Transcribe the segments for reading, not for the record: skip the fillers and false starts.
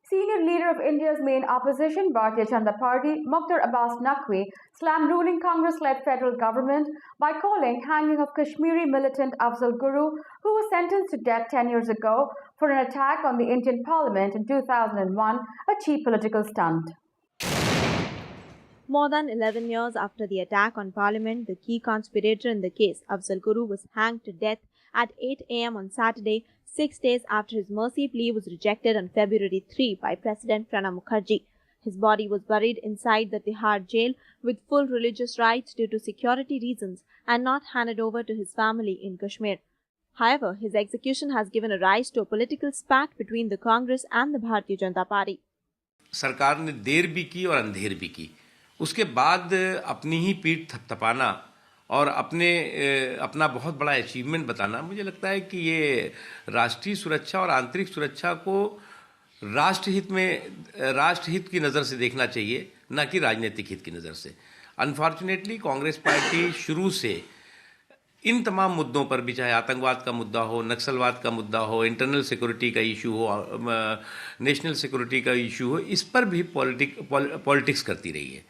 Senior leader of India's main opposition, Bharatiya Janata Party, Mukhtar Abbas Naqvi, slammed ruling Congress-led federal government by calling hanging of Kashmiri militant Afzal Guru, who was sentenced to death 10 years ago for an attack on the Indian Parliament in 2001, a cheap political stunt. More than 11 years after the attack on Parliament, the key conspirator in the case, Afzal Guru, was hanged to death at 8 a.m. on Saturday, 6 days after his mercy plea was rejected on February 3 by President Pranab Mukherjee. His body was buried inside the Tihar jail with full religious rites due to security reasons and not handed over to his family in Kashmir. However, his execution has given a rise to a political spat between the Congress and the Bharatiya Janata Party. सरकार ने देर भी की और अंधेर भी की। उसके बाद अपनी ही पीठ थपथपाना और अपना बहुत बड़ा अचीवमेंट बताना, मुझे लगता है कि ये राष्ट्रीय सुरक्षा और आंतरिक सुरक्षा को राष्ट्रहित की नज़र से देखना चाहिए, न कि राजनीतिक हित की नज़र से। अनफॉर्चुनेटली कांग्रेस पार्टी शुरू से इन तमाम मुद्दों पर भी, चाहे आतंकवाद का मुद्दा हो, नक्सलवाद का मुद्दा हो, इंटरनल सिक्योरिटी का इशू हो, नेशनल सिक्योरिटी का इशू हो, इस पर भी पॉलिटिक्स करती रही है।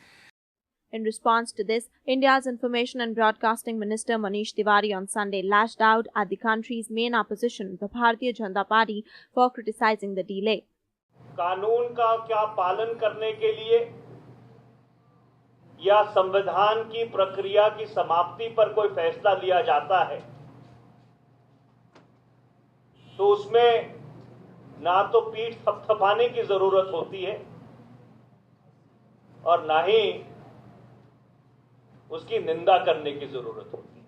In response to this, India's Information and Broadcasting Minister Manish Tiwari on Sunday lashed out at the country's main opposition, the Bharatiya Janata Party, for criticizing the delay. कानून का क्या पालन करने के लिए या संविधान की प्रक्रिया की समाप्ति पर कोई फैसला लिया जाता है तो उसमें ना तो पीठ थपथपाने की जरूरत होती है और ना ही उसकी निंदा करने की जरूरत होती है।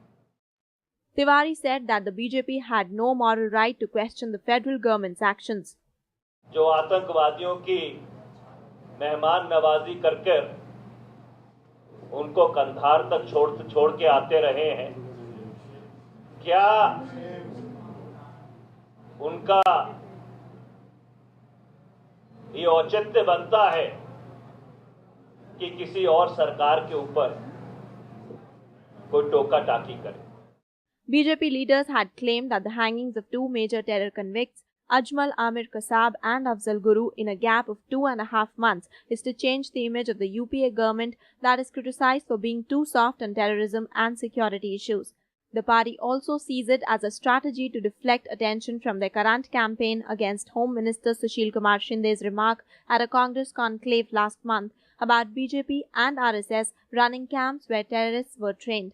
Tiwari said that the BJP had no moral right to question the federal government's actions. जो आतंकवादियों की मेहमान नवाजी कर उनको कंधार तक छोड़ के आते रहे हैं, क्या उनका ये औचित्य बनता है कि किसी और सरकार के ऊपर कोई टोका टाकी करे? BJP leaders had claimed that the hangings of two major terror convicts, Ajmal Amir Kasab and Afzal Guru, in a gap of 2.5 months is to change the image of the UPA government that is criticized for being too soft on terrorism and security issues. The party also sees it as a strategy to deflect attention from their current campaign against Home Minister Sushil Kumar Shinde's remark at a Congress conclave last month about BJP and RSS running camps where terrorists were trained.